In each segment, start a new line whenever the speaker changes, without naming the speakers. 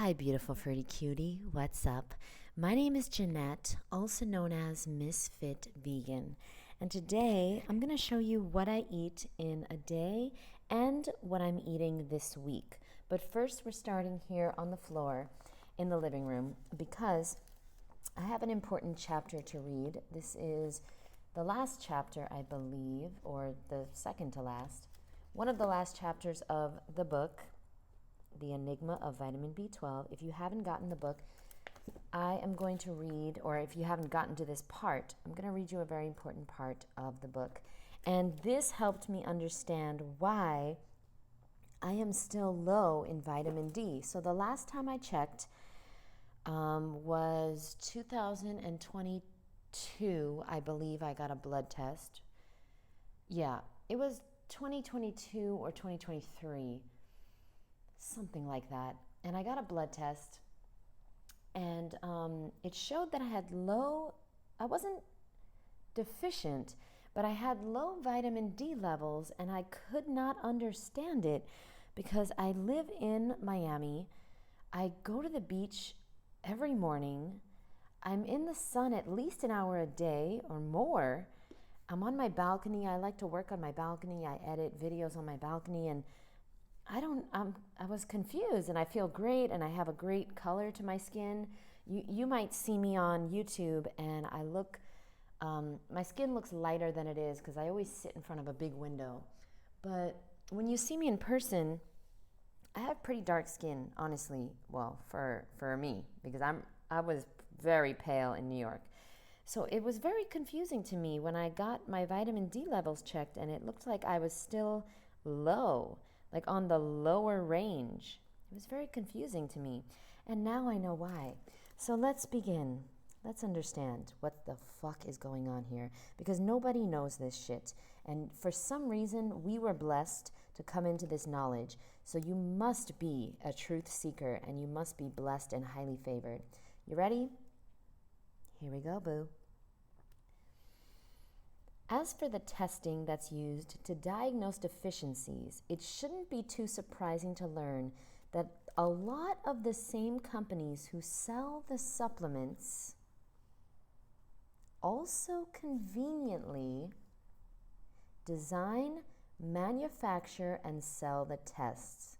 Hi, beautiful fruity cutie. What's up? My name is Jeannette, also known as Ms.FitVegan. And today I'm going to show you what I eat in a day and what I'm eating this week. But first, we're starting here on the floor in the living room because I have an important chapter to read. This is the last chapter, I believe, or the second to last. One of the last chapters of the book, The Enigma of Vitamin B12. If you haven't gotten the book, I am going to read, or if you haven't gotten to this part, I'm going to read you a very important part of the book. And this helped me understand why I am still low in vitamin D. So the last time I checked was 2022, I believe I got a blood test. Yeah, it was 2022 or 2023. Something like that. And I got a blood test, and it showed that I wasn't deficient, but I had low vitamin D levels, and I could not understand it because I live in Miami. I go to the beach every morning. I'm in the sun at least an hour a day or more. I'm on my balcony. I like to work on my balcony. I edit videos on my balcony, and I was confused, and I feel great, and I have a great color to my skin. You might see me on YouTube, and my skin looks lighter than it is because I always sit in front of a big window. But when you see me in person, I have pretty dark skin, honestly. Well, for me, because I was very pale in New York. So it was very confusing to me when I got my vitamin D levels checked, and it looked like I was still low, like on the lower range. It was very confusing to me. And now I know why. So let's begin. Let's understand what the fuck is going on here, because nobody knows this shit. And for some reason, we were blessed to come into this knowledge. So you must be a truth seeker, and you must be blessed and highly favored. You ready? Here we go, boo. As for the testing that's used to diagnose deficiencies, it shouldn't be too surprising to learn that a lot of the same companies who sell the supplements also conveniently design, manufacture, and sell the tests.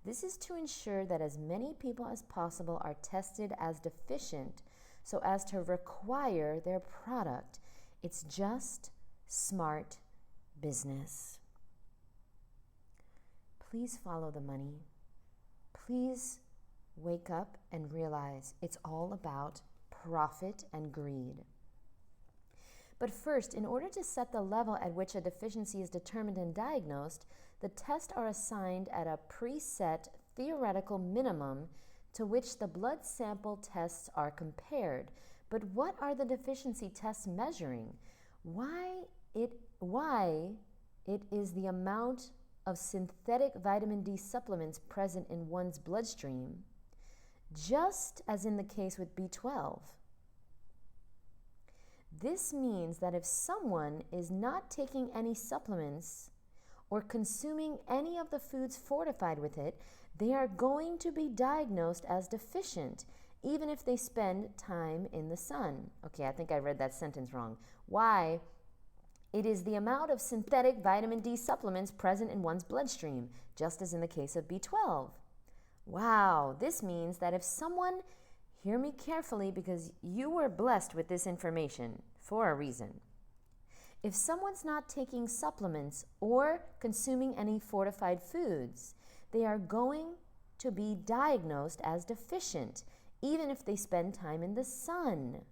This is to ensure that as many people as possible are tested as deficient so as to require their product. It's just smart business. Please follow the money. Please wake up and realize it's all about profit and greed. But first, in order to set the level at which a deficiency is determined and diagnosed, the tests are assigned at a preset theoretical minimum to which the blood sample tests are compared. But what are the deficiency tests measuring? Why it is the amount of synthetic vitamin D supplements present in one's bloodstream, just as in the case with B12. This means that if someone is not taking any supplements or consuming any of the foods fortified with it, they are going to be diagnosed as deficient, even if they spend time in the sun. Okay, I think I read that sentence wrong. Why? It is the amount of synthetic vitamin D supplements present in one's bloodstream, just as in the case of B12. Wow, this means that if someone, hear me carefully because you were blessed with this information for a reason. If someone's not taking supplements or consuming any fortified foods, they are going to be diagnosed as deficient, even if they spend time in the sun.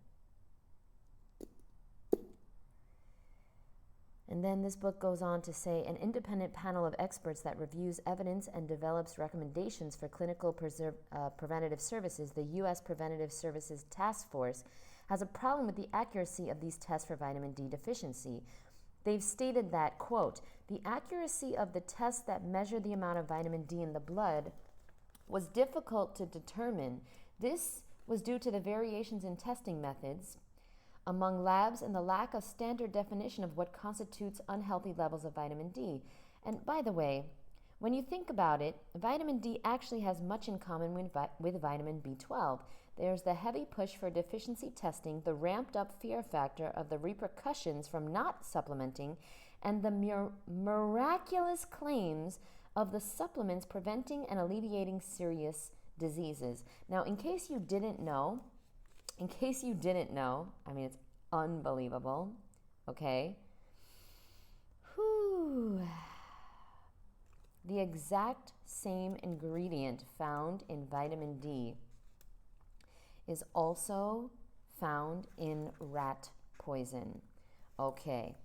And then this book goes on to say, an independent panel of experts that reviews evidence and develops recommendations for clinical preventative services, the U.S. Preventative Services Task Force, has a problem with the accuracy of these tests for vitamin D deficiency. They've stated that, quote, the accuracy of the tests that measure the amount of vitamin D in the blood was difficult to determine. This was due to the variations in testing methods among labs and the lack of standard definition of what constitutes unhealthy levels of vitamin D. And by the way, When you think about it, vitamin D actually has much in common with vitamin B12. There's the heavy push for deficiency testing, the ramped up fear factor of the repercussions from not supplementing, and the miraculous claims of the supplements preventing and alleviating serious diseases. Now, in case you didn't know, I mean, it's unbelievable, okay? Whew. The exact same ingredient found in vitamin D is also found in rat poison. Okay,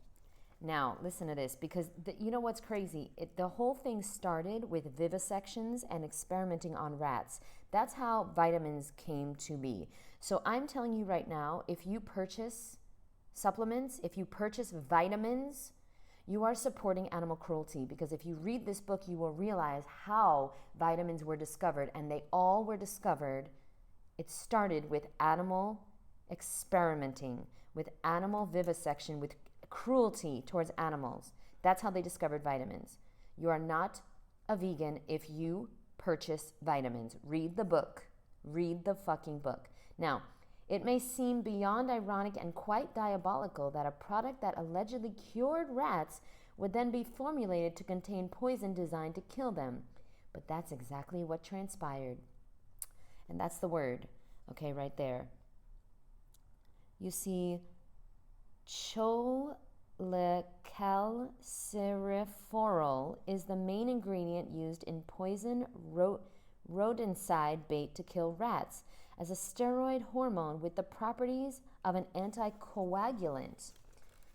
now listen to this, because you know what's crazy? The whole thing started with vivisections and experimenting on rats. That's how vitamins came to be. So I'm telling you right now, if you purchase supplements, if you purchase vitamins, you are supporting animal cruelty, because if you read this book, you will realize how vitamins were discovered, and they all were discovered. It started with animal experimenting, with animal vivisection, with cruelty towards animals. That's how they discovered vitamins. You are not a vegan if you purchase vitamins. Read the book. Read the fucking book. Now, it may seem beyond ironic and quite diabolical that a product that allegedly cured rats would then be formulated to contain poison designed to kill them. But that's exactly what transpired. And that's the word, okay, right there. You see, cholecalciferol is the main ingredient used in poison rodenticide bait to kill rats, as a steroid hormone with the properties of an anticoagulant.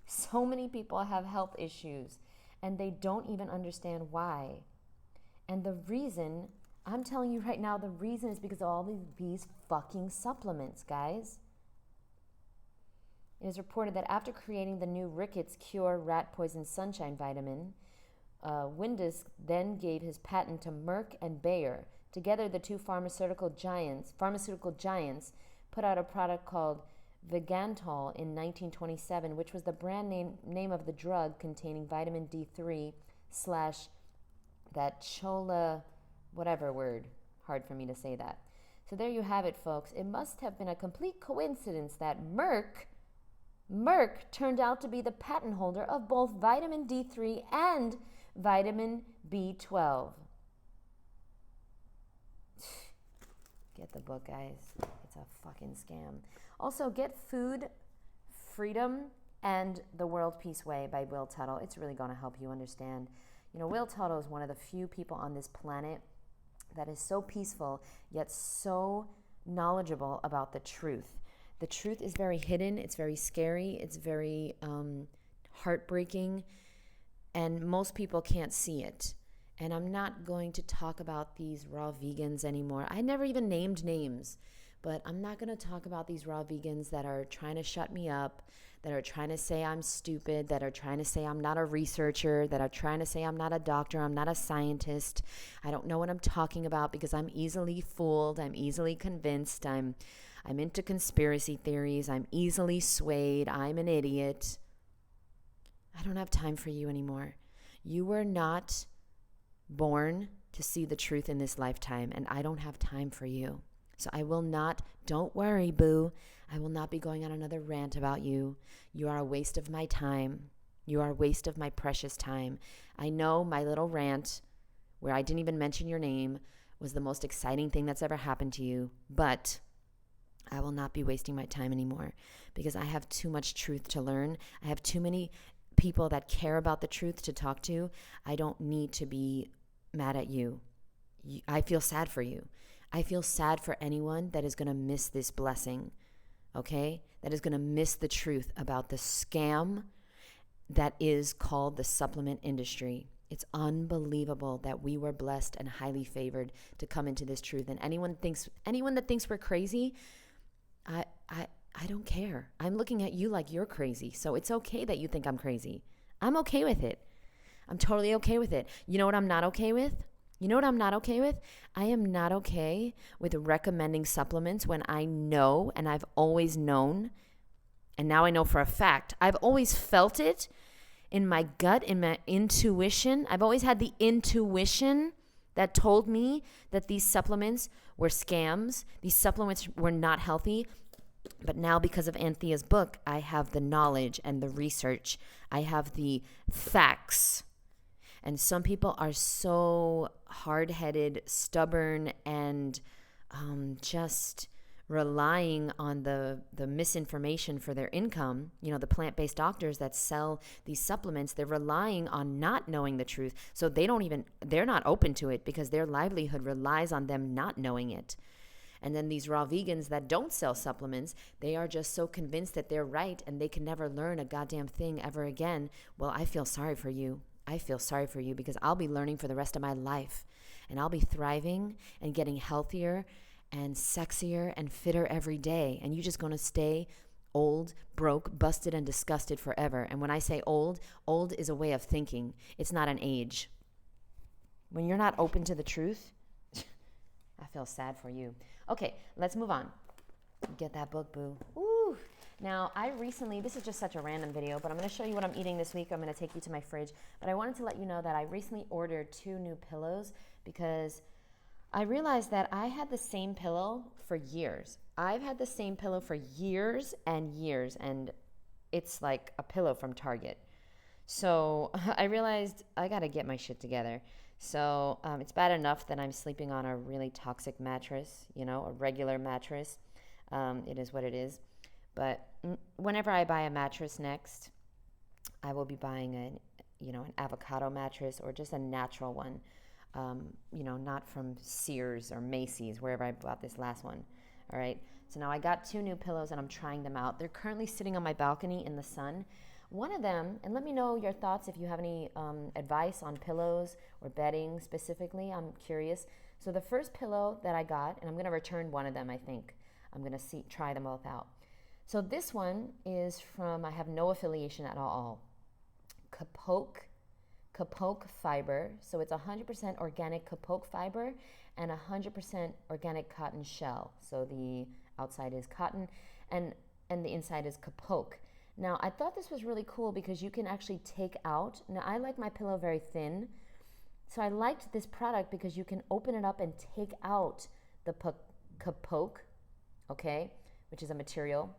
So many people have health issues, and they don't even understand why. And the reason, I'm telling you right now, the reason is because of all these fucking supplements, guys. It is reported that after creating the new rickets cure rat poison sunshine vitamin, Windus then gave his patent to Merck and Bayer. Together, the two pharmaceutical giants put out a product called Vegantol in 1927, which was the brand name of the drug containing vitamin D3 / that chola, whatever word, hard for me to say that. So there you have it, folks. It must have been a complete coincidence that Merck turned out to be the patent holder of both vitamin D3 and vitamin B12. Get the book, guys. It's a fucking scam. Also, get Food, Freedom, and The World Peace Way by Will Tuttle. It's really going to help you understand. You know, Will Tuttle is one of the few people on this planet that is so peaceful, yet so knowledgeable about the truth. The truth is very hidden. It's very scary. It's very heartbreaking. And most people can't see it. And I'm not going to talk about these raw vegans anymore. I never even named names, but I'm not going to talk about these raw vegans that are trying to shut me up, that are trying to say I'm stupid, that are trying to say I'm not a researcher, that are trying to say I'm not a doctor, I'm not a scientist. I don't know what I'm talking about because I'm easily fooled. I'm easily convinced. I'm into conspiracy theories. I'm easily swayed. I'm an idiot. I don't have time for you anymore. You were not born to see the truth in this lifetime, and I don't have time for you. So I will not, don't worry, boo. I will not be going on another rant about you. You are a waste of my time. You are a waste of my precious time. I know my little rant, where I didn't even mention your name, was the most exciting thing that's ever happened to you, but I will not be wasting my time anymore because I have too much truth to learn. I have too many people that care about the truth to talk to. I don't need to be mad at you. I feel sad for you. I feel sad for anyone that is going to miss this blessing, okay? That is going to miss the truth about the scam that is called the supplement industry. It's unbelievable that we were blessed and highly favored to come into this truth. And anyone that thinks we're crazy, I don't care. I'm looking at you like you're crazy. So it's okay that you think I'm crazy. I'm okay with it. I'm totally okay with it. You know what I'm not okay with? I am not okay with recommending supplements when I know, and I've always known, and now I know for a fact, I've always felt it. in my gut, in my intuition. I've always had the intuition that told me that these supplements were scams. These supplements were not healthy. But now, because of Anthea's book, I have the knowledge and the research. I have the facts. And some people are so hard-headed, stubborn, and just relying on the misinformation for their income. You know, the plant-based doctors that sell these supplements, they're relying on not knowing the truth. So they're not open to it because their livelihood relies on them not knowing it. And then these raw vegans that don't sell supplements, they are just so convinced that they're right and they can never learn a goddamn thing ever again. Well, I feel sorry for you. I feel sorry for you because I'll be learning for the rest of my life. And I'll be thriving and getting healthier and sexier and fitter every day. And you're just going to stay old, broke, busted, and disgusted forever. And when I say old, old is a way of thinking. It's not an age. When you're not open to the truth, I feel sad for you. Okay, let's move on. Get that book, boo. Ooh. Now, this is just such a random video, but I'm going to show you what I'm eating this week. I'm going to take you to my fridge. But I wanted to let you know that I recently ordered 2 new pillows because I realized that I had the same pillow for years. I've had the same pillow for years and years, and it's like a pillow from Target. So I realized I got to get my shit together. So it's bad enough that I'm sleeping on a really toxic mattress, a regular mattress. It is what it is. But whenever I buy a mattress next, I will be buying an avocado mattress or just a natural one. Not from Sears or Macy's, wherever I bought this last one. All right. So now I got 2 new pillows and I'm trying them out. They're currently sitting on my balcony in the sun. One of them, and let me know your thoughts if you have any advice on pillows or bedding specifically. I'm curious. So the first pillow that I got, and I'm going to return one of them, I think. I'm going to try them both out. So this one is from, I have no affiliation at all, Kapoke fiber. So it's 100% organic Kapoke fiber and 100% organic cotton shell. So the outside is cotton and the inside is Kapoke. Now, I thought this was really cool because you can actually take out, now I like my pillow very thin, so I liked this product because you can open it up and take out the Kapoke, okay, which is a material,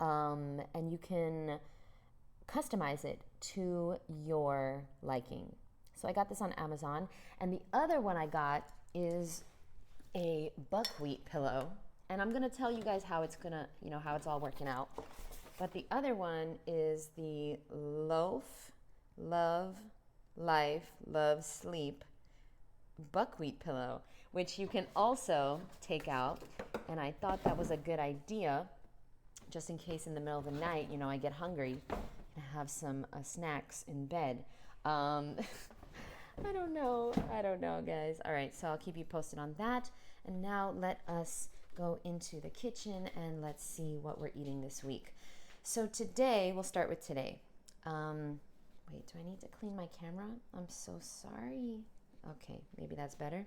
and you can customize it to your liking. So I got this on Amazon, and the other one I got is a buckwheat pillow, and I'm gonna tell you guys how it's how it's all working out. But the other one is the Loaf, Love, Life, Love, Sleep buckwheat pillow, which you can also take out. And I thought that was a good idea, just in case in the middle of the night, I get hungry and have some snacks in bed. I don't know, guys. All right, so I'll keep you posted on that. And now let us go into the kitchen and let's see what we're eating this week. So today, we'll start with today. Wait, do I need to clean my camera? I'm so sorry. Okay, maybe that's better.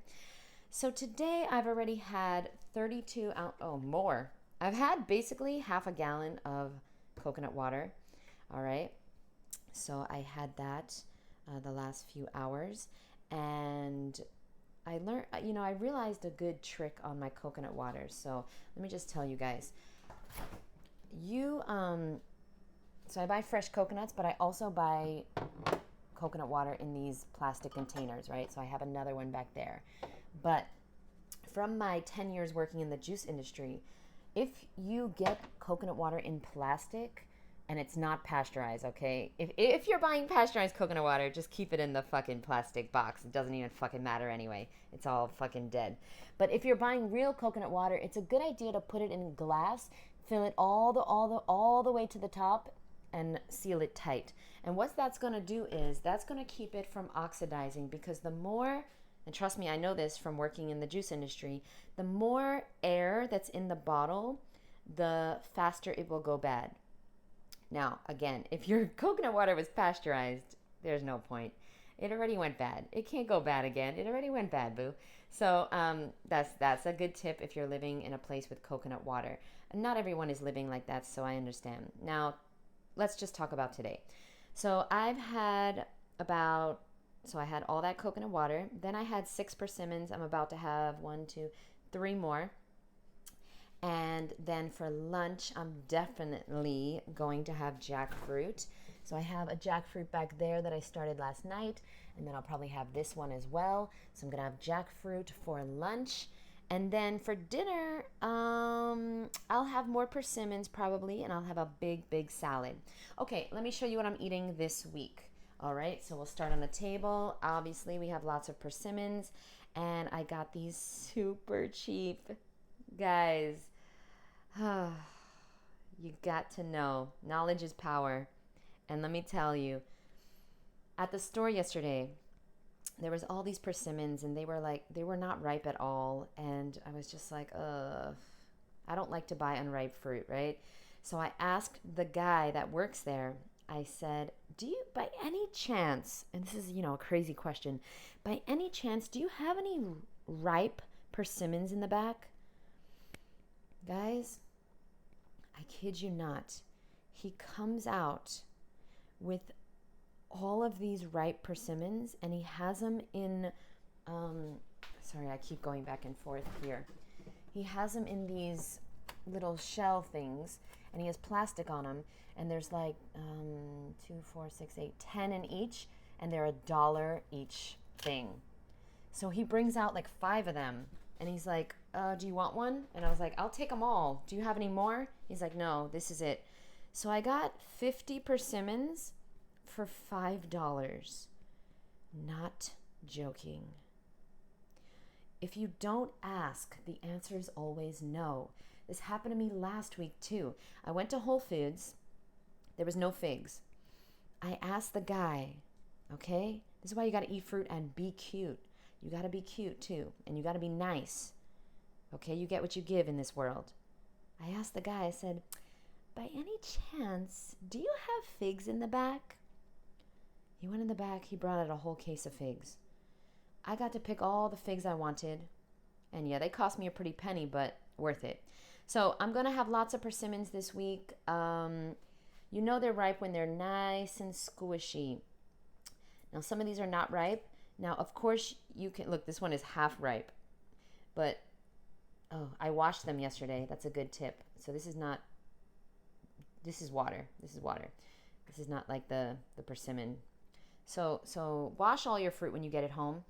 So today, I've already had 32 ounces, more. I've had basically half a gallon of coconut water, all right? So I had that the last few hours, and I learned, I realized a good trick on my coconut water. So let me just tell you guys. So I buy fresh coconuts, but I also buy coconut water in these plastic containers, right? So I have another one back there. But from my 10 years working in the juice industry, if you get coconut water in plastic and it's not pasteurized, okay? If you're buying pasteurized coconut water, just keep it in the fucking plastic box. It doesn't even fucking matter anyway. It's all fucking dead. But if you're buying real coconut water, it's a good idea to put it in glass, fill it all the way to the top, and seal it tight. And what that's going to do is that's going to keep it from oxidizing, because the more, and trust me, I know this from working in the juice industry, the more air that's in the bottle, the faster it will go bad. Now, again, if your coconut water was pasteurized, there's no point. It already went bad. It can't go bad again. It already went bad, boo. So that's a good tip if you're living in a place with coconut water. Not everyone is living like that, so I understand. Now, let's just talk about today. So I've had so I had all that coconut water. Then I had 6 persimmons. I'm about to have 1, 2, 3 more. And then for lunch, I'm definitely going to have jackfruit. So I have a jackfruit back there that I started last night, and then I'll probably have this one as well. So I'm gonna have jackfruit for lunch. And then for dinner, I'll have more persimmons probably, and I'll have a big salad. Okay, let me show you what I'm eating this week. All right, so we'll start on the table. Obviously, we have lots of persimmons, and I got these super cheap, guys. You got to know. Knowledge is power. And let me tell you, at the store yesterday, there was all these persimmons and they were not ripe at all. And I was just like, I don't like to buy unripe fruit, right? So I asked the guy that works there, I said, do you, by any chance, and this is, a crazy question, by any chance, do you have any ripe persimmons in the back? Guys, I kid you not. He comes out with all of these ripe persimmons, and he has them in, sorry, I keep going back and forth here. He has them in these little shell things, and he has plastic on them, and there's like 2, 4, 6, 8, 10 in each, and they're $1 each thing. So he brings out like 5 of them, and he's like, do you want one? And I was like, I'll take them all. Do you have any more? He's like, no, this is it. So I got 50 persimmons for $5. Not joking. If you don't ask, the answer is always no. This happened to me last week too. I went to Whole Foods. There was no figs. I asked the guy, okay? This is why you got to eat fruit and be cute. You got to be cute too, and you got to be nice. Okay, you get what you give in this world. I asked the guy, I said, by any chance, do you have figs in the back? He went in the back, he brought out a whole case of figs. I got to pick all the figs I wanted, and yeah, they cost me a pretty penny, but worth it. So I'm going to have lots of persimmons this week. They're ripe when they're nice and squishy. Now, some of these are not ripe. Now, of course, you can, look, this one is half ripe, but, I washed them yesterday. That's a good tip. So this is water. This is water. This is not like the persimmon. So wash all your fruit when you get it home.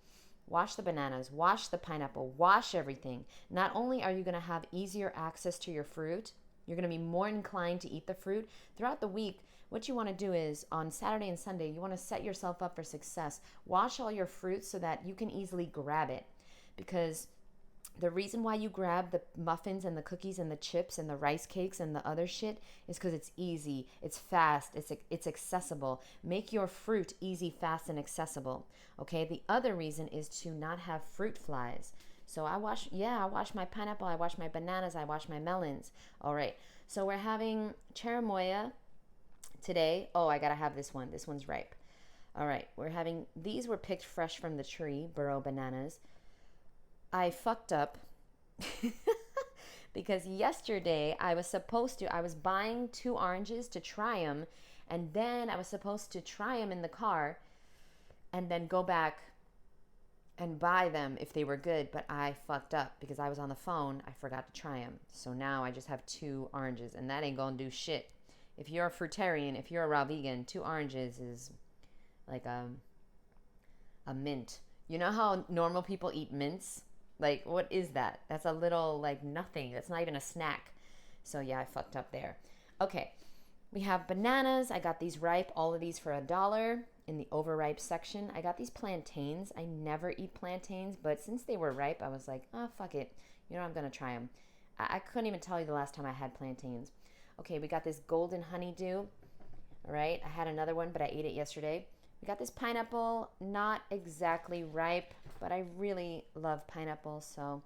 Wash the bananas, wash the pineapple, wash everything. Not only are you going to have easier access to your fruit, you're going to be more inclined to eat the fruit. Throughout the week, what you want to do is on Saturday and Sunday, you want to set yourself up for success. Wash all your fruits so that you can easily grab it. Because the reason why you grab the muffins and the cookies and the chips and the rice cakes and the other shit is because it's easy, it's fast, it's accessible. Make your fruit easy, fast, and accessible. Okay, the other reason is to not have fruit flies. So I wash my pineapple, I wash my bananas, I wash my melons. All right, so we're having cherimoya today. Oh, I gotta have this one. This one's ripe. All right, these were picked fresh from the tree, burro bananas. I fucked up because yesterday I was buying 2 oranges to try them, and then I was supposed to try them in the car and then go back and buy them if they were good, but I fucked up because I was on the phone. I forgot to try them. So now I just have 2 oranges, and that ain't gonna do shit. If you're a fruitarian, if you're a raw vegan, 2 oranges is like a mint. You know how normal people eat mints? Like, what is that? That's a little, like, nothing. That's not even a snack. So, yeah, I fucked up there. Okay, we have bananas. I got these ripe, all of these for $1 in the overripe section. I got these plantains. I never eat plantains, but since they were ripe, I was like, oh, fuck it. I'm going to try them. I couldn't even tell you the last time I had plantains. Okay, we got this golden honeydew. All right, I had another one, but I ate it yesterday. We got this pineapple, not exactly ripe, but I really love pineapple, so,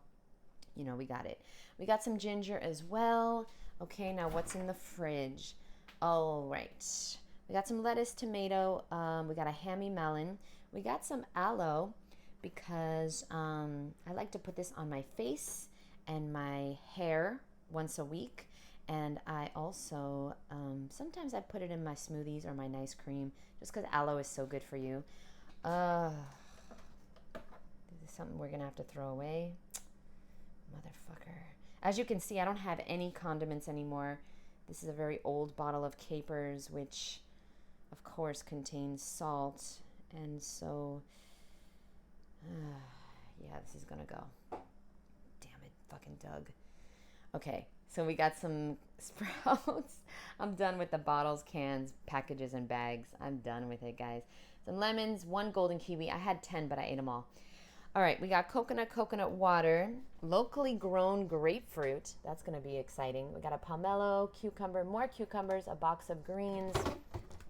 we got it. We got some ginger as well. Okay, now what's in the fridge? All right. We got some lettuce, tomato. We got a hammy melon. We got some aloe because I like to put this on my face and my hair once a week. And I also, sometimes I put it in my smoothies or my nice cream just because aloe is so good for you. This is something we're going to have to throw away. Motherfucker. As you can see, I don't have any condiments anymore. This is a very old bottle of capers, which, of course, contains salt. And so, yeah, this is going to go. Damn it, fucking Doug. Okay, so we got some sprouts. I'm done with the bottles, cans, packages, and bags. I'm done with it, guys. Some lemons, 1 golden kiwi. I had 10, but I ate them all. All right, we got coconut water, locally grown grapefruit. That's going to be exciting. We got a pomelo, cucumber, more cucumbers, a box of greens.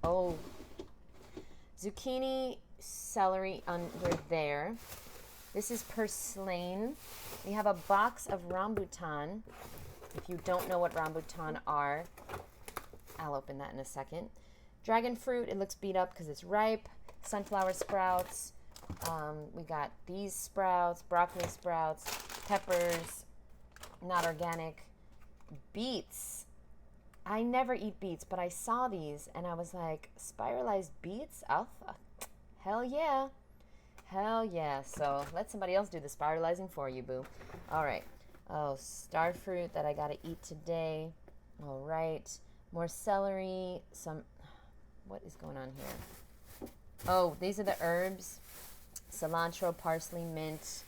Oh, zucchini, celery under there. This is purslane. We have a box of rambutan. If you don't know what rambutan are, I'll open that in a second. Dragon fruit, it looks beat up because it's ripe. Sunflower sprouts. We got these sprouts, broccoli sprouts, peppers, not organic. Beets. I never eat beets, but I saw these and I was like, spiralized beets? Hell yeah. Hell yeah. So let somebody else do the spiralizing for you, boo. All right. Oh, star fruit that I got to eat today. All right. More celery. What is going on here? Oh, these are the herbs. Cilantro, parsley, mint.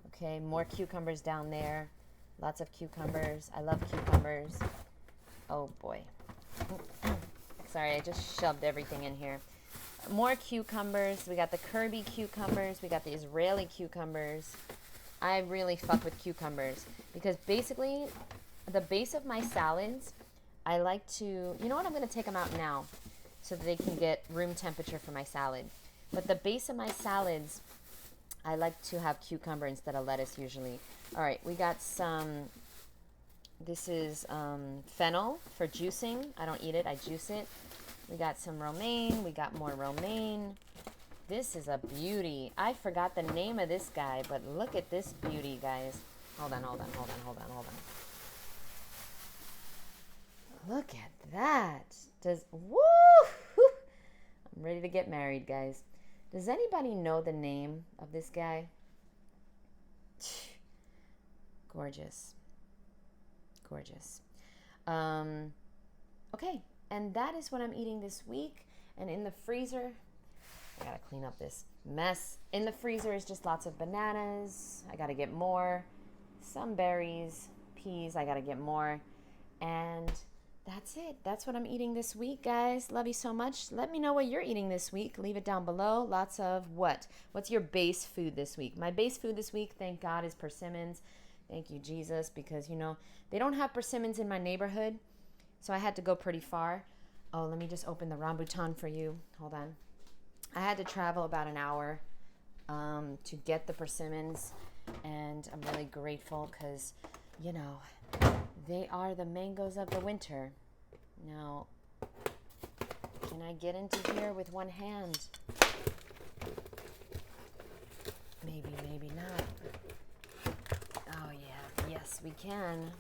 Okay, more cucumbers down there. Lots of cucumbers. I love cucumbers. Oh, boy. Sorry, I just shoved everything in here. More cucumbers. We got the Kirby cucumbers. We got the Israeli cucumbers. I really fuck with cucumbers because basically the base of my salads, I like to, you know what, I'm going to take them out now so that they can get room temperature for my salad. But the base of my salads, I like to have cucumber instead of lettuce usually. All right, we got some, this is fennel for juicing. I don't eat it, I juice it. We got some romaine. We got more romaine. This is a beauty. I forgot the name of this guy, but look at this beauty, guys. Hold on. Look at that. Woo! I'm ready to get married, guys. Does anybody know the name of this guy? Gorgeous. Okay, and that is what I'm eating this week. And in the freezer, I gotta clean up this mess. In the freezer is just lots of bananas. I gotta get more. Some berries, peas, I gotta get more. And that's it. That's what I'm eating this week, guys. Love you so much. Let me know what you're eating this week. Leave it down below. Lots of what? What's your base food this week? My base food this week, thank God, is persimmons. Thank you, Jesus, because, you know, they don't have persimmons in my neighborhood, so I had to go pretty far. Oh, let me just open the rambutan for you. Hold on. I had to travel about an hour to get the persimmons, and I'm really grateful because, you know, they are the mangoes of the winter. Now, can I get into here with one hand? Maybe, maybe not. Oh, yeah. Yes, we can.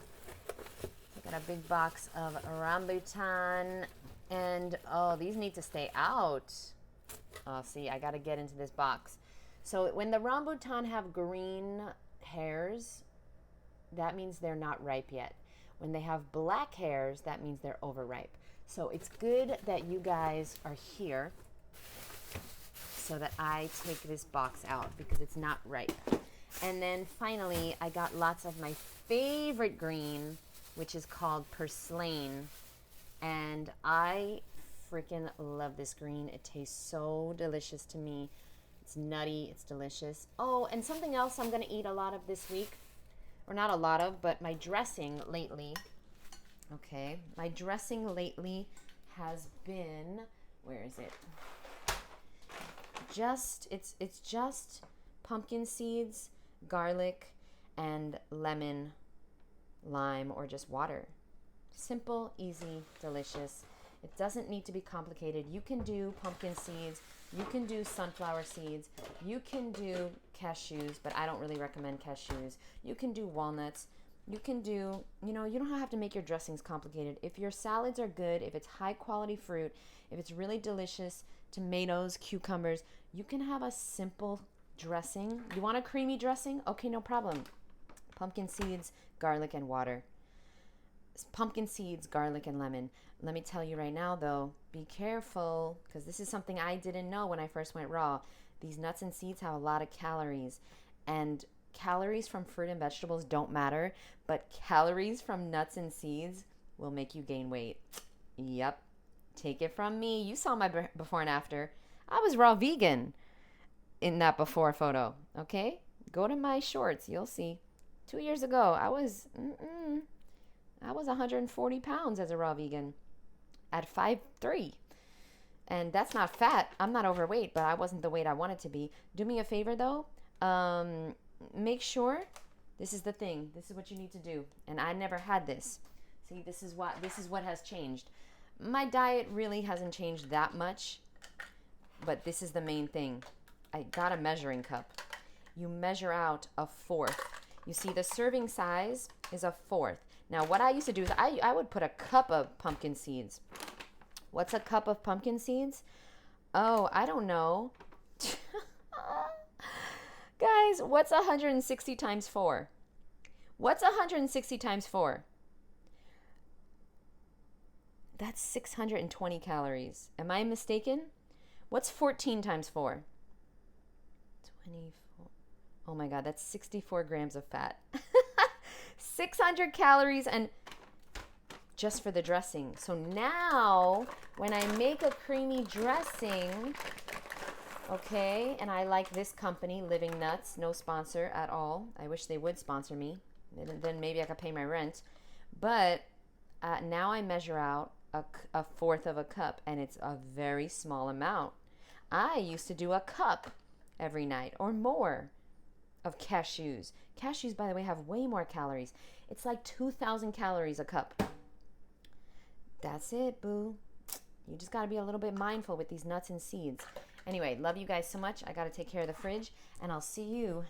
I got a big box of rambutan, and, oh, these need to stay out. Oh, see, I got to get into this box. So when the rambutan have green hairs, that means they're not ripe yet. When they have black hairs, that means they're overripe. So it's good that you guys are here so that I take this box out because it's not ripe. And then finally, I got lots of my favorite green, which is called purslane. And I freaking love this green. It tastes so delicious to me. It's nutty, it's delicious. Oh, and something else I'm gonna eat a lot of this week, or not a lot of, but my dressing lately, okay, my dressing lately has been, where is it? It's just pumpkin seeds, garlic, and lemon, lime, or just water. Simple, easy, delicious. It doesn't need to be complicated. You can do pumpkin seeds, you can do sunflower seeds, you can do cashews, but I don't really recommend cashews. You can do walnuts. You can do, you don't have to make your dressings complicated. If your salads are good, if it's high quality fruit, if it's really delicious, tomatoes, cucumbers, you can have a simple dressing. You want a creamy dressing? Okay, no problem. Pumpkin seeds, garlic, and water. Pumpkin seeds, garlic, and lemon. Let me tell you right now, though, be careful, because this is something I didn't know when I first went raw. These nuts and seeds have a lot of calories, and calories from fruit and vegetables don't matter, but calories from nuts and seeds will make you gain weight. Yep. Take it from me. You saw my before and after. I was raw vegan in that before photo, okay? Go to my shorts. You'll see. 2 years ago, I was 140 pounds as a raw vegan at 5'3". And that's not fat. I'm not overweight, but I wasn't the weight I wanted to be. Do me a favor, though. Make sure, this is the thing. This is what you need to do. And I never had this. See, this is what has changed. My diet really hasn't changed that much, but this is the main thing. I got a measuring cup. You measure out a fourth. You see, the serving size is a fourth. Now, what I used to do is I would put a cup of pumpkin seeds. What's a cup of pumpkin seeds? Oh, I don't know. Guys, what's 160 times 4? What's 160 times 4? That's 620 calories. Am I mistaken? What's 14 times 4? 24. Oh my God, that's 64 grams of fat. 600 calories and just for the dressing. So now when I make a creamy dressing, okay, and I like this company, Living Nuts, no sponsor at all. I wish they would sponsor me. Then maybe I could pay my rent. But now I measure out a fourth of a cup, and it's a very small amount. I used to do a cup every night or more of cashews. Cashews, by the way, have way more calories. It's like 2,000 calories a cup. That's it, boo. You just got to be a little bit mindful with these nuts and seeds. Anyway, love you guys so much. I got to take care of the fridge, and I'll see you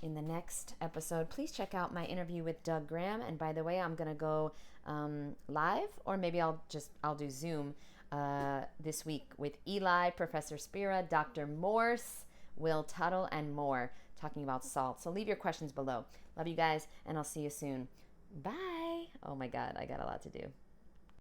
in the next episode. Please check out my interview with Doug Graham. And by the way, I'm going to go live, or maybe I'll do Zoom this week with Eli, Professor Spira, Dr. Morse, Will Tuttle, and more, talking about salt. So leave your questions below. Love you guys, and I'll see you soon. Bye. Oh my God, I got a lot to do.